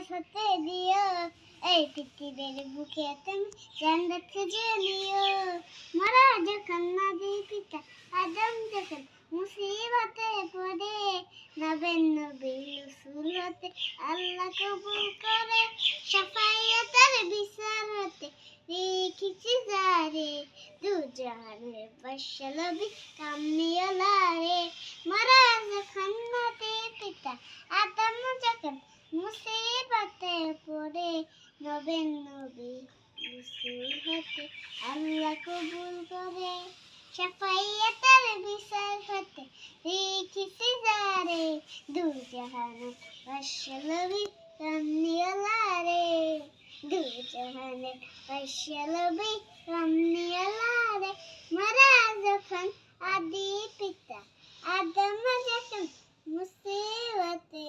হতে দিও, এই পৃথিবীর বুকে তুমি জান্নাত খুঁজে নিও। মরা যখন নবী পিতা আদম যখন মুসিবতে পড়ে, নবেন নবী রাসূল হতে আল্লাহ কবুল করে। শাফায়াতের বিচার হতে রেখেছি যারে, দু জাহানের বর্ষালবি কামলিওয়ালা রে। মরা যখন নবী পিতা আদম যখন মুসিবতে পড়ে, নবেন নবী রাসূল হতে আল্লাহ কবুল করে। শাফায়াতের বিচার হতে রেখেছি যারে, দু জাহানের বর্ষালবি কামলিওয়ালা রে। দু জাহানের বর্ষালবি কামলিওয়ালা রে। মরা যখন আদি পিতা আদম যখন মুসিবতে